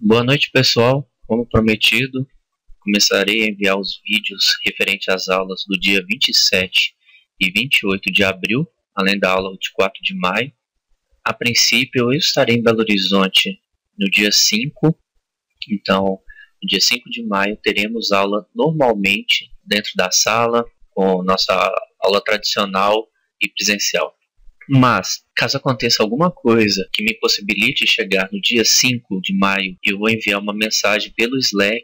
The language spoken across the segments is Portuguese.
Boa noite, pessoal. Como prometido, começarei a enviar os vídeos referentes às aulas do dia 27 e 28 de abril, além da aula de 4 de maio. A princípio, eu estarei em Belo Horizonte no dia 5, então, no dia 5 de maio, teremos aula normalmente dentro da sala, com nossa aula tradicional e presencial. Mas, caso aconteça alguma coisa que me possibilite chegar no dia 5 de maio, eu vou enviar uma mensagem pelo Slack,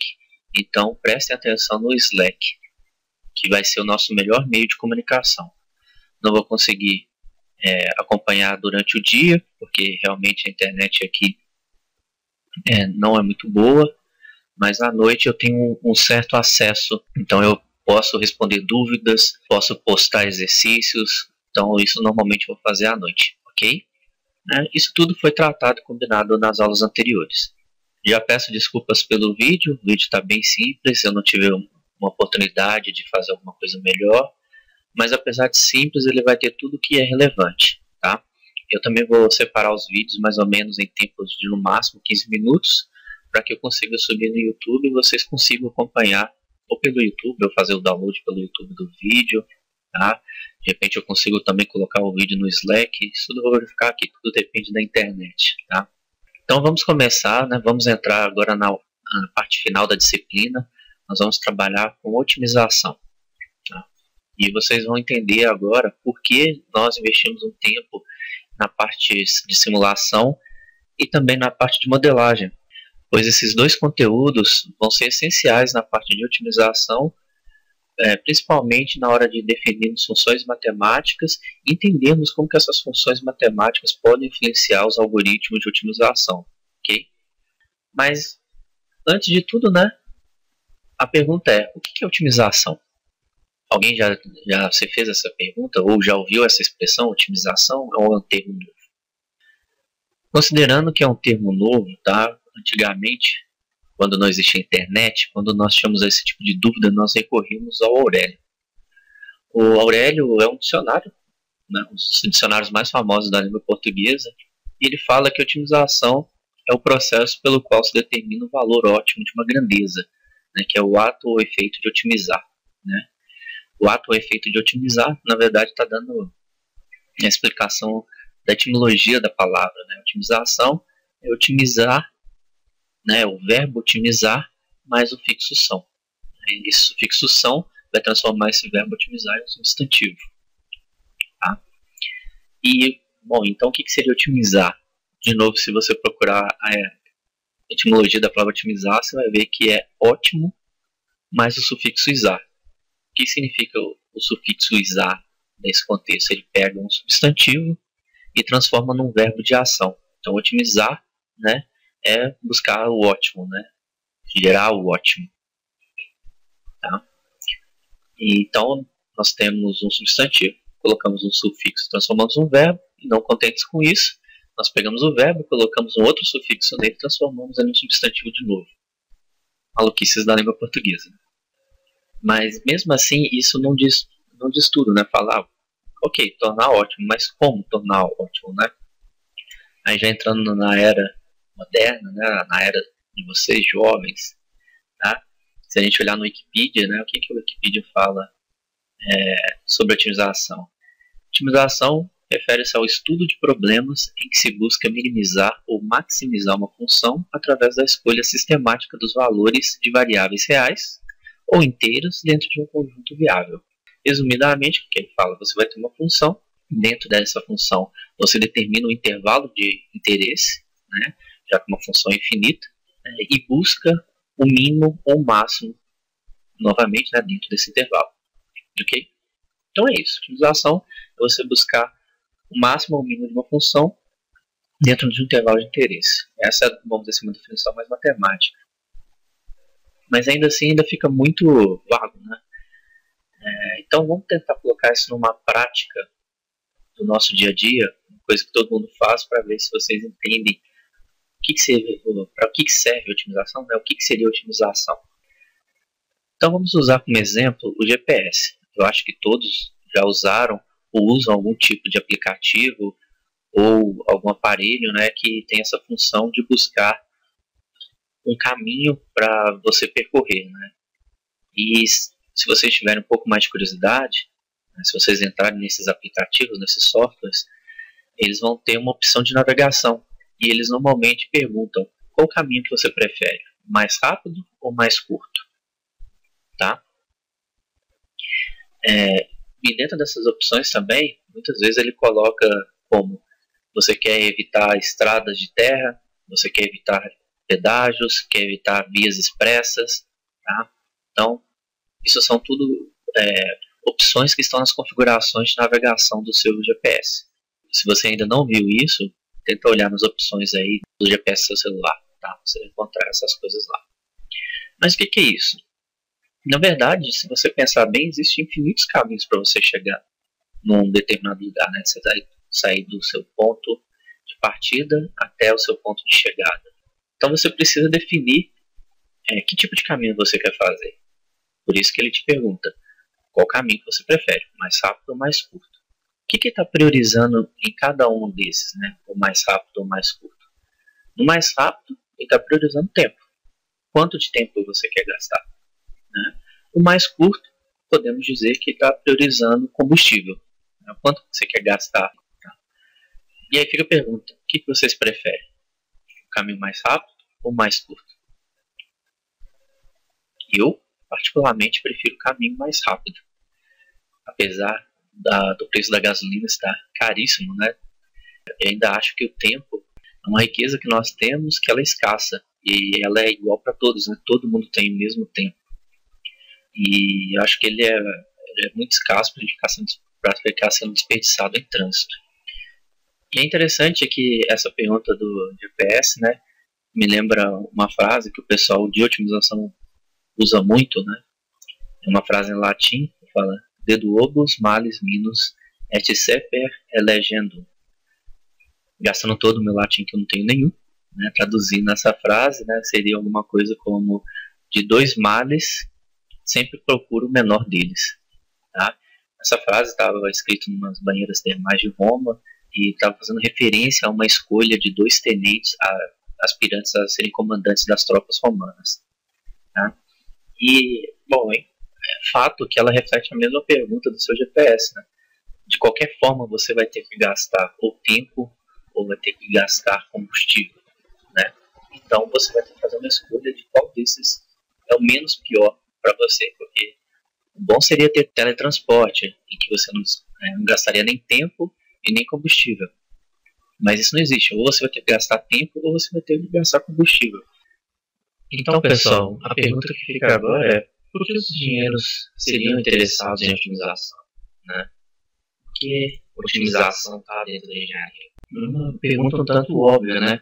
então prestem atenção no Slack, que vai ser o nosso melhor meio de comunicação. Não vou conseguir acompanhar durante o dia, porque realmente a internet aqui não é muito boa, mas à noite eu tenho um certo acesso, então eu posso responder dúvidas, posso postar exercícios, então isso normalmente eu vou fazer à noite, ok? Isso tudo foi tratado e combinado nas aulas anteriores. Já peço desculpas pelo vídeo, o vídeo está bem simples, eu não tive uma oportunidade de fazer alguma coisa melhor, mas apesar de simples, ele vai ter tudo que é relevante, tá? Eu também vou separar os vídeos mais ou menos em tempos de no máximo 15 minutos, para que eu consiga subir no YouTube e vocês consigam acompanhar ou pelo YouTube, ou fazer o download pelo YouTube do vídeo, tá? De repente eu consigo também colocar o vídeo no Slack, isso eu vou verificar aqui, tudo depende da internet, tá? Então vamos começar, né? Vamos entrar agora na parte final da disciplina, nós vamos trabalhar com otimização, tá? E vocês vão entender agora por que nós investimos um tempo na parte de simulação e também na parte de modelagem, pois esses dois conteúdos vão ser essenciais na parte de otimização, principalmente na hora de definirmos funções matemáticas e entendermos como que essas funções matemáticas podem influenciar os algoritmos de otimização, ok? Mas, antes de tudo, né, a pergunta é, o que é otimização? Alguém já se fez essa pergunta ou já ouviu essa expressão, otimização, ou é um termo novo? Considerando que é um termo novo, tá? Antigamente, quando não existia internet, quando nós tínhamos esse tipo de dúvida, nós recorríamos ao Aurélio. O Aurélio é um dicionário, né, um dos dicionários mais famosos da língua portuguesa, e ele fala que a otimização é o processo pelo qual se determina o valor ótimo de uma grandeza, né, que é o ato ou efeito de otimizar, né? O ato ou efeito de otimizar, na verdade, está dando a explicação da etimologia da palavra, né? Otimização é otimizar, né, o verbo otimizar mais o fixo são. Esse sufixo são vai transformar esse verbo otimizar em um substantivo. Tá? E, bom, então o que seria otimizar? De novo, se você procurar a etimologia da palavra otimizar, você vai ver que é ótimo mais o sufixo izar. O que significa o sufixo izar nesse contexto? Ele pega um substantivo e transforma num verbo de ação. Então, otimizar, né, é buscar o ótimo, né, gerar o ótimo. Tá? Então, nós temos um substantivo, colocamos um sufixo, transformamos um verbo, e não contentes com isso, nós pegamos o verbo, colocamos um outro sufixo nele e transformamos ele em um substantivo de novo. Maluquices da língua portuguesa. Mas, mesmo assim, isso não diz tudo, né? Falar, ok, tornar ótimo, mas como tornar ótimo, né? Aí já entrando na era moderna, né? Na era de vocês, jovens, tá? Se a gente olhar no Wikipedia, né? O que o Wikipedia fala sobre otimização? Otimização refere-se ao estudo de problemas em que se busca minimizar ou maximizar uma função através da escolha sistemática dos valores de variáveis reais ou inteiros dentro de um conjunto viável. Resumidamente, o que ele fala? Você vai ter uma função, dentro dessa função você determina um intervalo de interesse, né, já que é uma função infinita, e busca o mínimo ou o máximo, novamente, né, dentro desse intervalo. Ok? Então é isso. Otimização é você buscar o máximo ou o mínimo de uma função dentro de um intervalo de interesse. Essa é, vamos dizer assim, uma definição mais matemática. Mas ainda assim ainda fica muito vago, né? Então vamos tentar colocar isso numa prática do nosso dia a dia, uma coisa que todo mundo faz, para ver se vocês entendem para o que serve a otimização, né? O que seria otimização. Então vamos usar como exemplo o GPS. Eu acho que todos já usaram ou usam algum tipo de aplicativo ou algum aparelho, né, que tem essa função de buscar um caminho para você percorrer, né? E se vocês tiverem um pouco mais de curiosidade, né, se vocês entrarem nesses aplicativos, nesses softwares, eles vão ter uma opção de navegação. E eles normalmente perguntam qual caminho que você prefere, mais rápido ou mais curto, tá? E dentro dessas opções também, muitas vezes ele coloca como você quer evitar estradas de terra, você quer evitar pedágios, quer evitar vias expressas, tá? Então, isso são tudo opções que estão nas configurações de navegação do seu GPS. Se você ainda não viu isso, tenta olhar nas opções aí do GPS do seu celular, tá? Você vai encontrar essas coisas lá. Mas o que é isso? Na verdade, se você pensar bem, existem infinitos caminhos para você chegar num determinado lugar, né? Você vai sair do seu ponto de partida até o seu ponto de chegada. Então você precisa definir que tipo de caminho você quer fazer. Por isso que ele te pergunta qual caminho que você prefere, mais rápido ou mais curto. O que ele está priorizando em cada um desses, né? O mais rápido ou mais curto? No mais rápido, ele está priorizando tempo. Quanto de tempo você quer gastar? Né? O mais curto, podemos dizer que está priorizando combustível. Né? Quanto você quer gastar? Tá? E aí fica a pergunta, o que vocês preferem? O caminho mais rápido ou mais curto? Eu, particularmente, prefiro o caminho mais rápido. Apesar do preço da gasolina estar caríssimo, né? Eu ainda acho que o tempo é uma riqueza que nós temos, que ela é escassa. E ela é igual para todos, né? Todo mundo tem o mesmo tempo. E eu acho que ele é muito escasso para ficar sendo desperdiçado em trânsito. E é interessante que essa pergunta do GPS, né, me lembra uma frase que o pessoal de otimização usa muito, né? É uma frase em latim que fala: "De duobus malis minus et seper elegendum". Gastando todo o meu latim, que eu não tenho nenhum, né, traduzindo essa frase, né, seria alguma coisa como: de dois males sempre procuro o menor deles. Tá? Essa frase estava escrita em umas banheiras termais de Roma e estava fazendo referência a uma escolha de dois tenentes aspirantes a serem comandantes das tropas romanas. Tá? E, bom, é fato que ela reflete a mesma pergunta do seu GPS. Né? De qualquer forma, você vai ter que gastar ou tempo ou vai ter que gastar combustível. Né? Então, você vai ter que fazer uma escolha de qual desses é o menos pior para você, porque o bom seria ter teletransporte, em que você não gastaria nem tempo e nem combustível. Mas isso não existe. Ou você vai ter que gastar tempo, ou você vai ter que gastar combustível. Então, pessoal, a pergunta que fica agora é: por que os engenheiros seriam interessados em otimização? Né? Por que otimização está dentro da engenharia? Uma pergunta um tanto óbvia, né?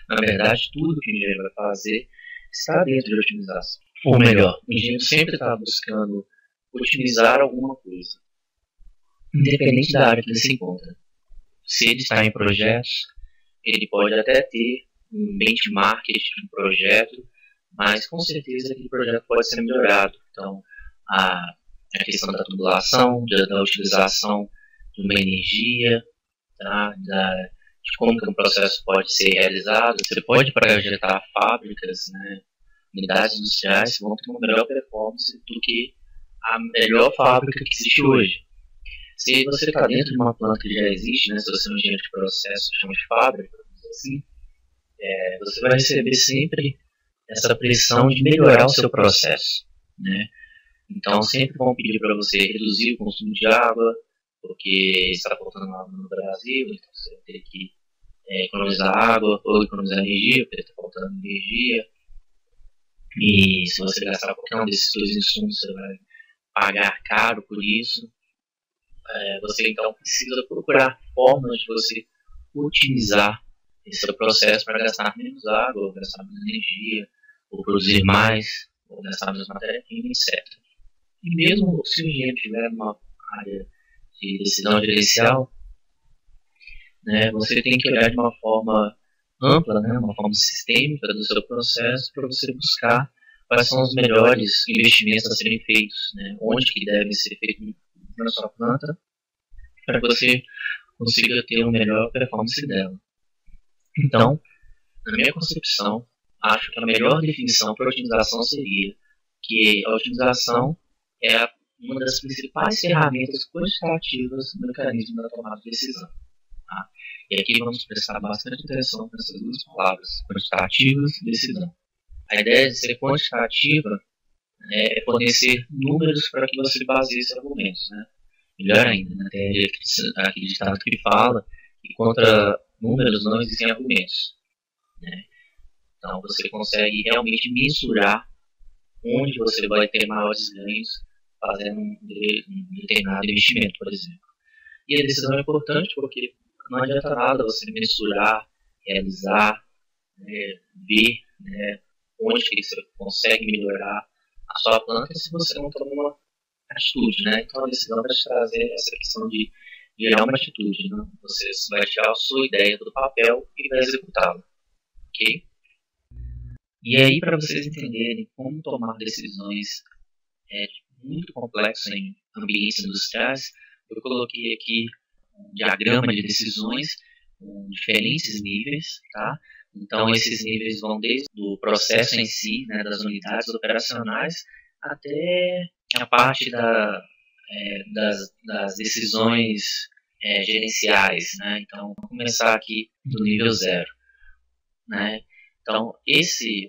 Na verdade, tudo que o engenheiro vai fazer está dentro de otimização. Ou melhor, o engenheiro sempre está buscando otimizar alguma coisa, independente da área que ele se encontra. Se ele está em projetos, ele pode até ter um benchmark de um projeto, mas com certeza aquele projeto pode ser melhorado. Então, a questão da tubulação, da utilização de uma energia, tá? De como que um processo pode ser realizado. Você pode projetar fábricas, né? Unidades industriais que vão ter uma melhor performance do que a melhor fábrica que existe hoje. Se você está dentro de uma planta que já existe, né, se você é um engenheiro de processo, chama de fábrica, assim, você vai receber sempre essa pressão de melhorar o seu processo. Né? Então, sempre vão pedir para você reduzir o consumo de água, porque está faltando água no Brasil, então você vai ter que economizar água ou economizar energia, porque está faltando energia. E se você gastar qualquer um desses dois insumos, você vai pagar caro por isso. Você então precisa procurar formas de você otimizar esse processo para gastar menos água, ou gastar menos energia, ou produzir mais, ou gastar menos matéria-prima, etc. E mesmo se o engenheiro estiver numa área de decisão gerencial, né, você tem que olhar de uma forma ampla, né, uma forma sistêmica do seu processo para você buscar quais são os melhores investimentos a serem feitos, né, onde que devem ser feitos na sua planta, para que você consiga ter uma melhor performance dela. Então, na minha concepção, acho que a melhor definição para otimização seria que a otimização é uma das principais ferramentas quantitativas no mecanismo da tomada de decisão. Tá? E aqui vamos prestar bastante atenção nessas duas palavras, quantitativas e decisão. A ideia de ser quantitativa é fornecer números para que você baseie seus argumentos. Né? Melhor ainda, né? Tem aquele ditado que fala que contra números não existem argumentos. Né? Então você consegue realmente mensurar onde você vai ter maiores ganhos fazendo um determinado investimento, por exemplo. E a decisão é importante porque não adianta nada você mensurar, realizar, ver onde que você consegue melhorar a sua planta se você não toma uma atitude. Né? Então a decisão vai te trazer essa questão de gerar uma atitude. Né? Você vai tirar a sua ideia do papel e vai executá-la. Ok? E aí, para vocês entenderem como tomar decisões muito complexas em ambientes industriais, eu coloquei aqui um diagrama de decisões com diferentes níveis, tá? Então, esses níveis vão desde o processo em si, né, das unidades operacionais, até a parte das decisões gerenciais, né? Então, vamos começar aqui do nível 0, né? Então,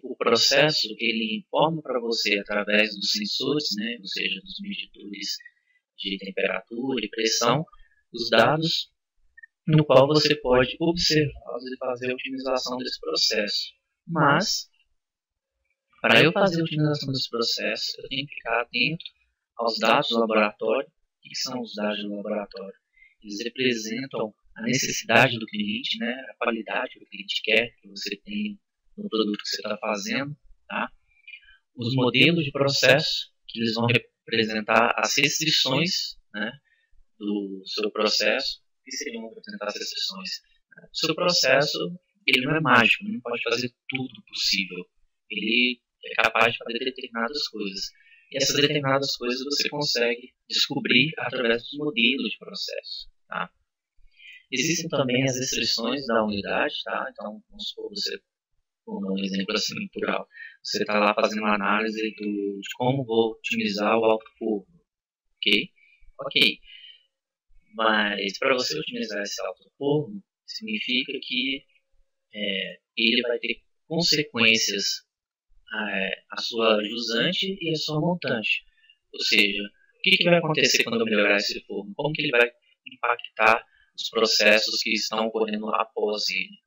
o processo, ele informa para você através dos sensores, né, ou seja, dos medidores de temperatura e pressão, os dados no qual você pode observá-los e fazer a otimização desse processo. Mas, para eu fazer a otimização desse processo, eu tenho que ficar atento aos dados do laboratório. O que são os dados do laboratório? Eles representam a necessidade do cliente, né, a qualidade que o cliente quer que você tenha no produto que você está fazendo, tá? Os modelos de processo, que eles vão representar as restrições, né, do seu processo. O que seriam representar as restrições? O seu processo, ele não é mágico, ele não pode fazer tudo possível. Ele é capaz de fazer determinadas coisas. E essas determinadas coisas você consegue descobrir através dos modelos de processo, tá? Existem também as restrições da unidade, tá? Então, vamos supor, você, como um exemplo assim, plural, você está lá fazendo uma análise de como vou otimizar o alto forno, ok? Ok. Mas para você otimizar esse alto forno, significa que ele vai ter consequências a sua jusante e a sua montante. Ou seja, o que vai acontecer quando eu melhorar esse forno? Como que ele vai impactar os processos que estão ocorrendo após ele?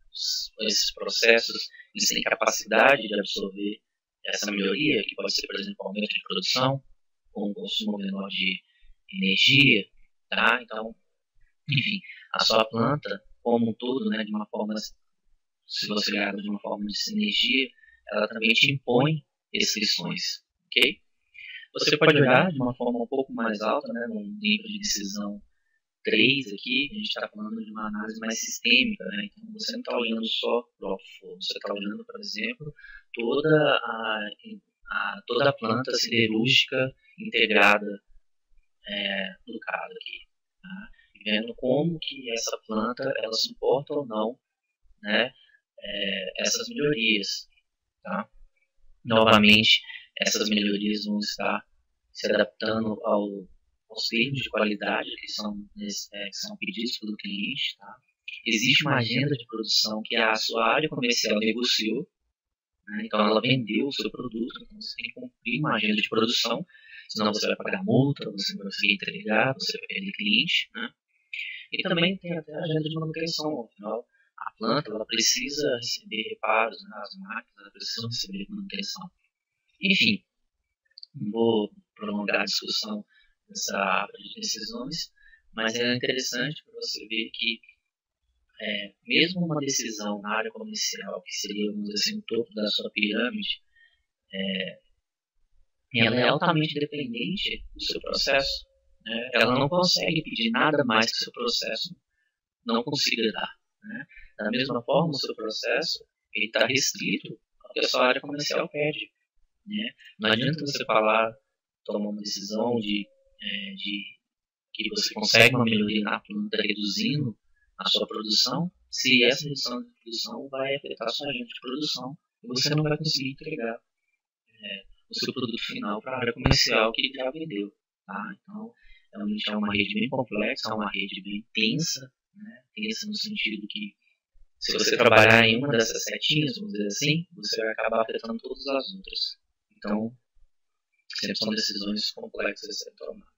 Esses processos, eles têm capacidade de absorver essa melhoria, que pode ser, por exemplo, aumento de produção, ou um consumo menor de energia, tá? Então, enfim, a sua planta, como um todo, né, de uma forma, se você olhar de uma forma de sinergia, ela também te impõe restrições, ok? Você pode olhar de uma forma um pouco mais alta, né, num nível de decisão 3 aqui, a gente está falando de uma análise mais sistêmica, né? Então você não está olhando só para o forno, você está olhando, por exemplo, toda a planta siderúrgica integrada do caso aqui, tá? E vendo como que essa planta ela suporta ou não, né, essas melhorias, tá? Novamente, essas melhorias vão estar se adaptando aos termos de qualidade que são pedidos pelo cliente. Tá? Existe uma agenda de produção que a sua área comercial negociou, né? Então ela vendeu o seu produto, então você tem que cumprir uma agenda de produção, senão você vai pagar multa, você não vai conseguir entregar, você vai perder cliente. Né? E também tem até a agenda de manutenção, afinal, a planta ela precisa receber reparos, né? As máquinas ela precisam receber manutenção. Enfim, não vou prolongar a discussão dessa árvore de decisões, mas é interessante para você ver que mesmo uma decisão na área comercial, que seria, vamos dizer assim, o topo da sua pirâmide, ela é altamente dependente do seu processo. Né? Ela não consegue pedir nada mais que o seu processo não consiga dar. Né? Da mesma forma, o seu processo está restrito ao que a sua área comercial pede. Né? Não adianta você tomar uma decisão de que você consegue uma melhoria na planta reduzindo a sua produção, se essa redução de produção vai afetar a sua agenda de produção, você não vai conseguir entregar o seu produto final para a área comercial que ele já vendeu. Tá? Então, realmente é uma rede bem complexa, é uma rede bem tensa, né? Tensa no sentido que se você trabalhar em uma dessas setinhas, vamos dizer assim, você vai acabar afetando todas as outras. Então, sempre são decisões complexas a ser tomadas.